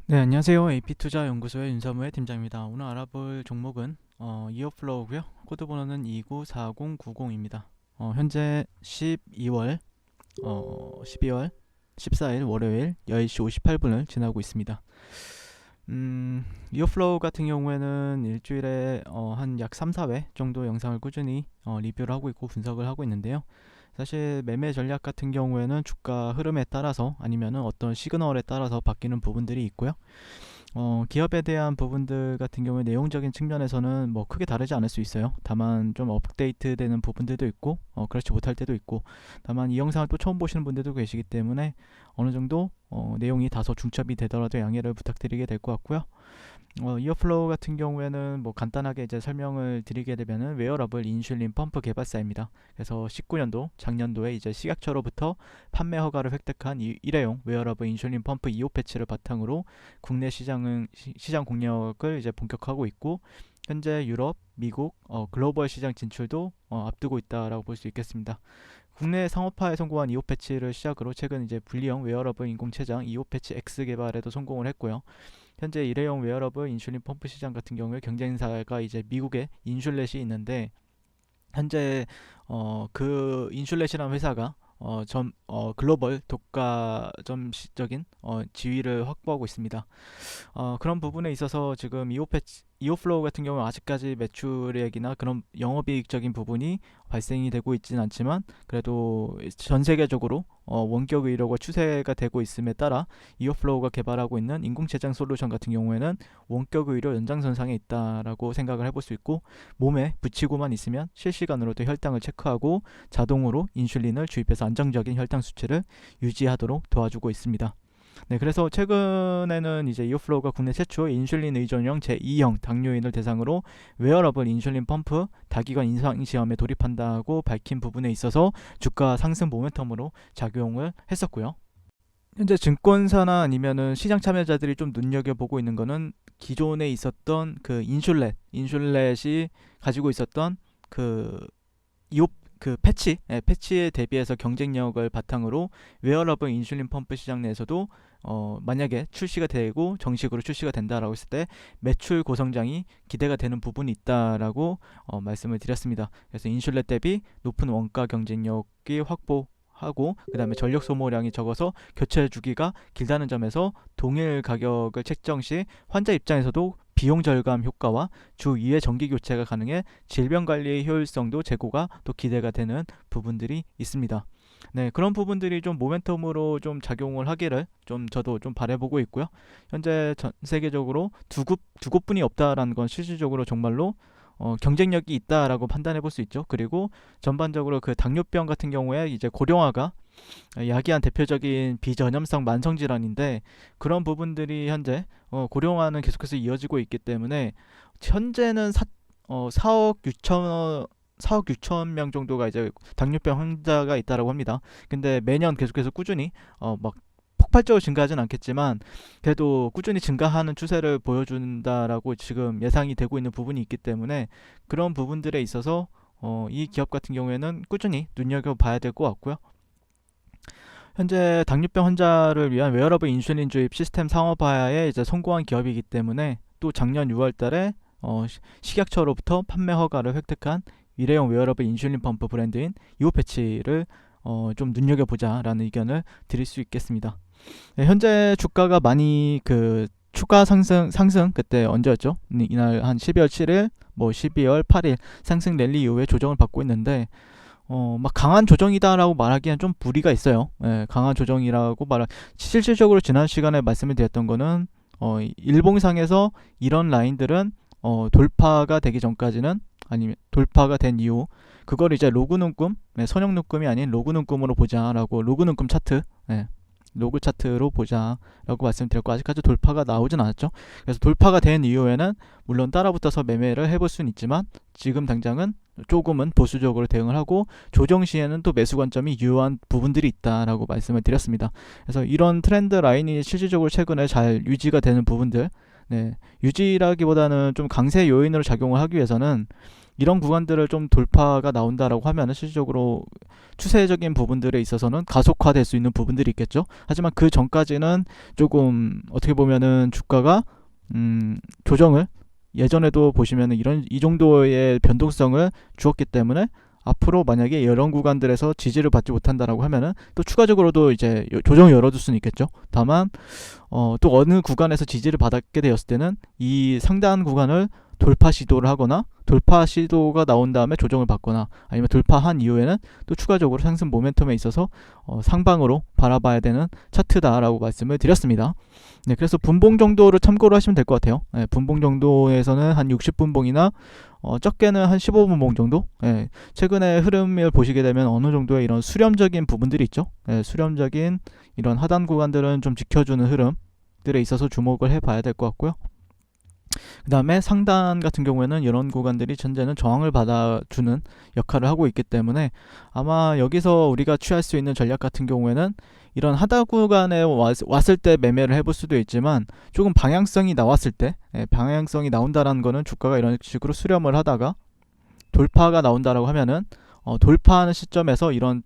네, 안녕하세요. AP투자연구소의 윤사무의 팀장입니다. 오늘 알아볼 종목은 이어플로우고요. 코드 번호는 294090입니다. 현재 12월 14일 월요일 10시 58분을 지나고 있습니다. 이어플로우 같은 경우에는 일주일에 한 약 3, 4회 정도 영상을 꾸준히 리뷰를 하고 있고 분석을 하고 있는데요. 사실 매매 전략 같은 경우에는 주가 흐름에 따라서 아니면은 어떤 시그널에 따라서 바뀌는 부분들이 있고요. 기업에 대한 부분들 같은 경우에 내용적인 측면에서는 뭐 크게 다르지 않을 수 있어요. 다만 좀 업데이트 되는 부분들도 있고 그렇지 못할 때도 있고, 다만 이 영상을 또 처음 보시는 분들도 계시기 때문에 어느 정도 내용이 다소 중첩이 되더라도 양해를 부탁드리게 될 것 같고요. 이어플로우 같은 경우에는 뭐 간단하게 이제 설명을 드리게 되면은 웨어러블 인슐린 펌프 개발사입니다. 그래서 19년도 작년도에 이제 식약처로부터 판매 허가를 획득한 일회용 웨어러블 인슐린 펌프 2호 패치를 바탕으로 국내 시장 공략을 이제 본격화하고 있고, 현재 유럽, 미국, 글로벌 시장 진출도 앞두고 있다라고 볼 수 있겠습니다. 국내 상업화에 성공한 2호 패치를 시작으로 최근 이제 분리형 웨어러블 인공췌장 2호 패치 X 개발에도 성공을 했고요. 현재 일회용 웨어러블 인슐린 펌프 시장 같은 경우에 경쟁사가 이제 미국의 인슐렛이 있는데, 현재 그 인슐렛이라는 회사가 글로벌 독과점적인 지위를 확보하고 있습니다. 그런 부분에 있어서 지금 이오플로우 같은 경우는 아직까지 매출액이나 그런 영업이익적인 부분이 발생이 되고 있지는 않지만, 그래도 전 세계적으로 원격 의료가 추세가 되고 있음에 따라 이오플로우가 개발하고 있는 인공췌장 솔루션 같은 경우에는 원격 의료 연장선상에 있다라고 생각을 해볼 수 있고, 몸에 붙이고만 있으면 실시간으로도 혈당을 체크하고 자동으로 인슐린을 주입해서 안정적인 혈당 수치를 유지하도록 도와주고 있습니다. 네, 그래서 최근에는 이제 이어플로우가 국내 최초 인슐린 의존형 제2형 당뇨인을 대상으로 웨어러블 인슐린 펌프 다기관 임상 시험에 돌입한다고 밝힌 부분에 있어서 주가 상승 모멘텀으로 작용을 했었고요. 현재 증권사나 아니면은 시장 참여자들이 좀 눈여겨보고 있는 거는 기존에 있었던 그 인슐렛이 가지고 있었던 그 이옵 패치에 대비해서 경쟁력을 바탕으로 웨어러블 인슐린 펌프 시장 내에서도 만약에 출시가 되고 정식으로 출시가 된다라고 했을 때 매출 고성장이 기대가 되는 부분이 있다라고 말씀을 드렸습니다. 그래서 인슐렛 대비 높은 원가 경쟁력이 확보하고, 그 다음에 전력 소모량이 적어서 교체 주기가 길다는 점에서 동일 가격을 책정 시 환자 입장에서도 비용 절감 효과와 주 2회 정기 교체가 가능해 질병 관리의 효율성도 제고가 또 기대가 되는 부분들이 있습니다. 네, 그런 부분들이 좀 모멘텀으로 좀 작용을 하기를 좀 저도 좀 바라보고 있고요. 현재 전 세계적으로 두 곳뿐이 없다라는 건 실질적으로 정말로 경쟁력이 있다라고 판단해 볼 수 있죠. 그리고 전반적으로 그 당뇨병 같은 경우에 이제 고령화가 야기한 대표적인 비전염성 만성 질환인데, 그런 부분들이 현재 고령화는 계속해서 이어지고 있기 때문에 현재는 4억 6천 명 정도가 이제 당뇨병 환자가 있다라고 합니다. 근데 매년 계속해서 꾸준히 막 폭발적으로 증가하진 않겠지만 그래도 꾸준히 증가하는 추세를 보여준다라고 지금 예상이 되고 있는 부분이 있기 때문에, 그런 부분들에 있어서 이 기업 같은 경우에는 꾸준히 눈여겨봐야 될 것 같고요. 현재 당뇨병 환자를 위한 웨어러블 인슐린 주입 시스템 상업화에 이제 성공한 기업이기 때문에, 또 작년 6월달에 식약처로부터 판매 허가를 획득한 일회용 웨어러블 인슐린 펌프 브랜드인 이오패치를 좀 눈여겨보자라는 의견을 드릴 수 있겠습니다. 네, 현재 주가가 많이 그 추가 상승 그때 언제였죠? 이날 한 12월 7일, 뭐 12월 8일 상승 랠리 이후에 조정을 받고 있는데, 막 강한 조정이다라고 말하기엔 좀 무리가 있어요. 예, 강한 조정이라고 실질적으로 지난 시간에 말씀을 드렸던 거는 일봉상에서 이런 라인들은 돌파가 되기 전까지는, 아니면 돌파가 된 이후 그걸 이제 로그 눈금, 선형 눈금이 아닌 로그 눈금으로 보자라고, 로그 눈금 차트, 로그 차트로 보자라고 말씀드렸고, 아직까지 돌파가 나오진 않았죠. 그래서 돌파가 된 이후에는 물론 따라붙어서 매매를 해볼 수는 있지만, 지금 당장은 조금은 보수적으로 대응을 하고 조정 시에는 또 매수 관점이 유효한 부분들이 있다라고 말씀을 드렸습니다. 그래서 이런 트렌드 라인이 실질적으로 최근에 잘 유지가 되는 부분들, 네, 유지라기보다는 좀 강세 요인으로 작용을 하기 위해서는 이런 구간들을 좀 돌파가 나온다라고 하면은 실질적으로 추세적인 부분들에 있어서는 가속화될 수 있는 부분들이 있겠죠. 하지만 그 전까지는 조금 어떻게 보면은 주가가 조정을, 예전에도 보시면은 이 정도의 변동성을 주었기 때문에 앞으로 만약에 이런 구간들에서 지지를 받지 못한다라고 하면은 또 추가적으로도 이제 조정을 열어둘 수는 있겠죠. 다만 또 어느 구간에서 지지를 받게 되었을 때는 이 상단 구간을 돌파 시도를 하거나 돌파 시도가 나온 다음에 조정을 받거나 아니면 돌파한 이후에는 또 추가적으로 상승 모멘텀에 있어서 상방으로 바라봐야 되는 차트다라고 말씀을 드렸습니다. 네, 그래서 분봉 정도를 참고로 하시면 될 것 같아요. 네, 분봉 정도에서는 한 60분봉이나 적게는 한 15분봉 정도. 네, 최근에 흐름을 보시게 되면 어느 정도의 이런 수렴적인 부분들이 있죠. 네, 수렴적인 이런 하단 구간들은 좀 지켜주는 흐름들에 있어서 주목을 해봐야 될 것 같고요. 그 다음에 상단 같은 경우에는 이런 구간들이 현재는 저항을 받아주는 역할을 하고 있기 때문에 아마 여기서 우리가 취할 수 있는 전략 같은 경우에는 이런 하단 구간에 왔을 때 매매를 해볼 수도 있지만 조금 방향성이 나왔을 때, 방향성이 나온다라는 거는 주가가 이런 식으로 수렴을 하다가 돌파가 나온다라고 하면은 돌파하는 시점에서 이런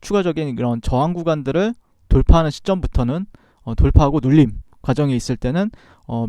추가적인 이런 저항 구간들을 돌파하는 시점부터는 돌파하고 눌림 과정이 있을 때는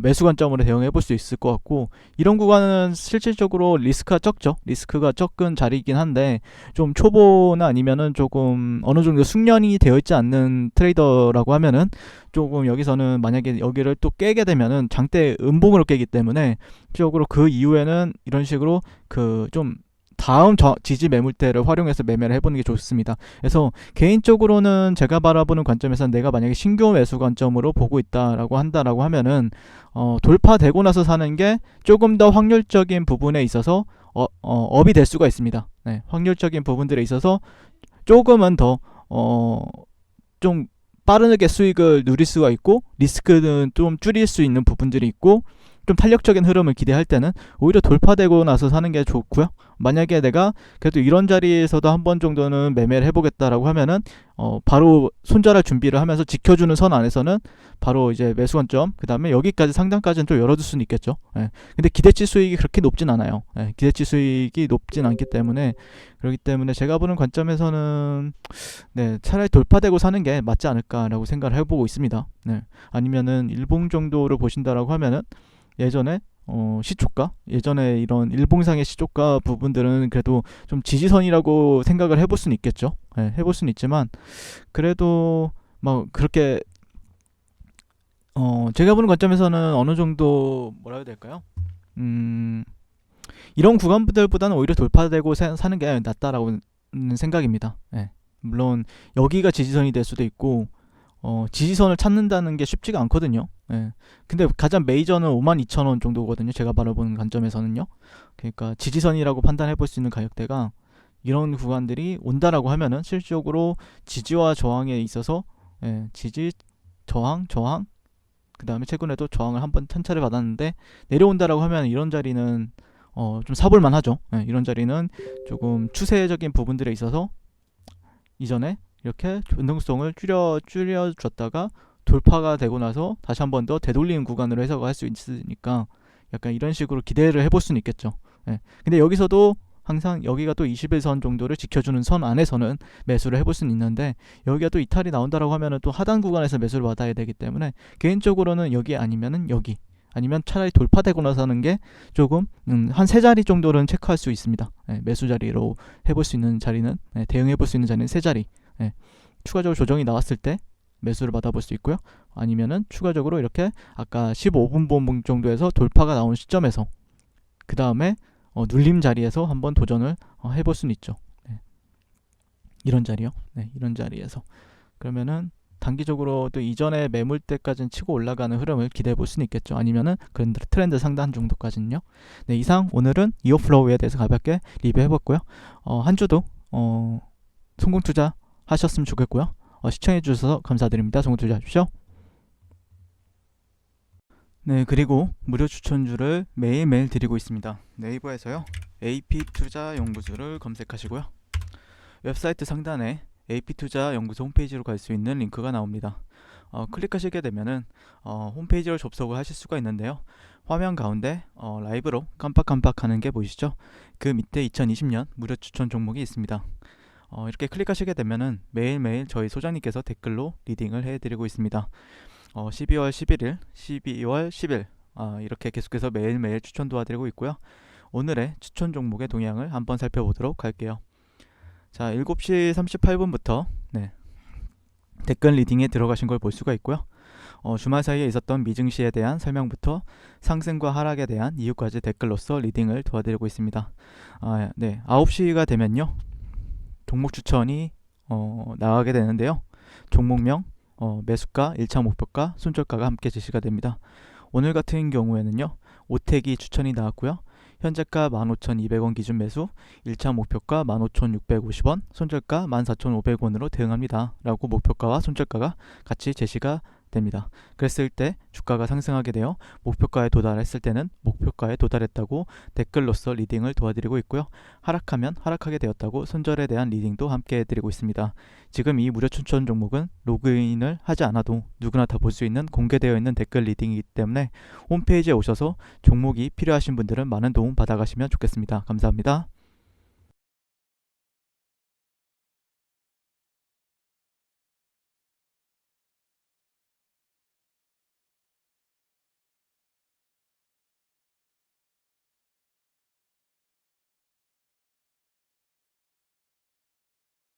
매수 관점으로 대응해 볼 수 있을 것 같고, 이런 구간은 실질적으로 리스크가 적죠. 리스크가 적은 자리이긴 한데 좀 초보나 아니면은 조금 어느 정도 숙련이 되어 있지 않는 트레이더라고 하면은 조금 여기서는 만약에 여기를 또 깨게 되면은 장대 음봉으로 깨기 때문에 실질적으로 그 이후에는 이런 식으로 그 좀 다음 지지 매물대를 활용해서 매매를 해보는 게 좋습니다. 그래서 개인적으로는 제가 바라보는 관점에서 내가 만약에 신규 매수 관점으로 보고 있다라고 한다라고 하면은 돌파되고 나서 사는 게 조금 더 확률적인 부분에 있어서 업이 될 수가 있습니다. 네, 확률적인 부분들에 있어서 조금은 더 좀 빠르게 수익을 누릴 수가 있고 리스크는 좀 줄일 수 있는 부분들이 있고, 좀 탄력적인 흐름을 기대할 때는 오히려 돌파되고 나서 사는 게 좋고요. 만약에 내가 그래도 이런 자리에서도 한 번 정도는 매매를 해보겠다라고 하면은 바로 손절할 준비를 하면서 지켜주는 선 안에서는 바로 이제 매수 관점, 그 다음에 여기까지 상단까지는 좀 열어둘 수는 있겠죠. 예. 근데 기대치 수익이 그렇게 높진 않아요. 예. 기대치 수익이 높진 않기 때문에, 그렇기 때문에 제가 보는 관점에서는 네, 차라리 돌파되고 사는 게 맞지 않을까라고 생각을 해보고 있습니다. 네. 아니면은 일봉 정도를 보신다라고 하면은 예전에 시초가, 예전에 이런 일봉상의 시초가 부분들은 그래도 좀 지지선이라고 생각을 해볼 수는 있겠죠. 네, 해볼 수는 있지만 그래도 막 그렇게 제가 보는 관점에서는 어느 정도 뭐라 해야 될까요? 이런 구간들보다는 오히려 돌파되고 사는 게 낫다라고 생각입니다. 네. 물론 여기가 지지선이 될 수도 있고 지지선을 찾는다는 게 쉽지가 않거든요. 예. 근데 가장 메이저는 52,000원 정도거든요. 제가 바라보는 관점에서는요. 그러니까 지지선이라고 판단해 볼 수 있는 가격대가 이런 구간들이 온다라고 하면은 실질적으로 지지와 저항에 있어서 지지, 저항, 그 다음에 최근에도 저항을 한번 천차례 받았는데 내려온다라고 하면 이런 자리는 좀 사볼만 하죠. 이런 자리는 조금 추세적인 부분들에 있어서 이전에 이렇게 변동성을 줄여줬다가 돌파가 되고 나서 다시 한 번 더 되돌리는 구간으로 해석을 할 수 있으니까 약간 이런 식으로 기대를 해볼 수는 있겠죠. 근데 여기서도 항상 여기가 또 21선 정도를 지켜주는 선 안에서는 매수를 해볼 수는 있는데, 여기가 또 이탈이 나온다라고 하면은 또 하단 구간에서 매수를 받아야 되기 때문에 개인적으로는 여기 아니면은 여기, 아니면 차라리 돌파되고 나서 하는 게 조금 한 세 자리 정도는 체크할 수 있습니다. 매수 자리로 해볼 수 있는 자리는, 대응해볼 수 있는 자리는 세 자리. 추가적으로 조정이 나왔을 때 매수를 받아볼 수 있고요. 아니면은 추가적으로 이렇게 아까 15분 봉 정도에서 돌파가 나온 시점에서 그 다음에 눌림 자리에서 한번 도전을 해볼 수는 있죠. 이런 자리요. 이런 자리에서 그러면은 단기적으로 또 이전에 매물대까지는 치고 올라가는 흐름을 기대해 볼 수는 있겠죠. 아니면은 그런 트렌드 상단 정도까지는요. 네, 이상 오늘은 이어플로우에 대해서 가볍게 리뷰해봤고요. 한 주도 성공 투자 하셨으면 좋겠고요. 시청해 주셔서 감사드립니다. 성공 투자하십시오. 네, 그리고 무료 추천주를 매일매일 드리고 있습니다. 네이버에서요, AP투자연구소를 검색하시고요. 웹사이트 상단에 AP투자연구소 홈페이지로 갈 수 있는 링크가 나옵니다. 클릭하시게 되면은 홈페이지로 접속을 하실 수가 있는데요. 화면 가운데 라이브로 깜빡깜빡하는 게 보이시죠? 그 밑에 2020년 무료 추천 종목이 있습니다. 이렇게 클릭하시게 되면은 매일매일 저희 소장님께서 댓글로 리딩을 해드리고 있습니다. 12월 11일, 12월 10일 이렇게 계속해서 매일매일 추천 도와드리고 있고요. 오늘의 추천 종목의 동향을 한번 살펴보도록 할게요. 자, 7시 38분부터 댓글 리딩에 들어가신 걸 볼 수가 있고요. 주말 사이에 있었던 미증시에 대한 설명부터 상승과 하락에 대한 이유까지 댓글로서 리딩을 도와드리고 있습니다. 9시가 되면요. 종목 추천이 나가게 되는데요. 종목명, 매수가, 1차 목표가, 손절가가 함께 제시가 됩니다. 오늘 같은 경우에는요. 오택이 추천이 나왔고요. 현재가 15,200원 기준 매수, 1차 목표가 15,650원, 손절가 14,500원으로 대응합니다. 라고 목표가와 손절가가 같이 제시가 됩니다. 그랬을 때 주가가 상승하게 되어 목표가에 도달했을 때는 목표가에 도달했다고 댓글로서 리딩을 도와드리고 있고요. 하락하면 하락하게 되었다고 손절에 대한 리딩도 함께 해드리고 있습니다. 지금 이 무료 추천 종목은 로그인을 하지 않아도 누구나 다 볼 수 있는 공개되어 있는 댓글 리딩이기 때문에 홈페이지에 오셔서 종목이 필요하신 분들은 많은 도움 받아가시면 좋겠습니다. 감사합니다.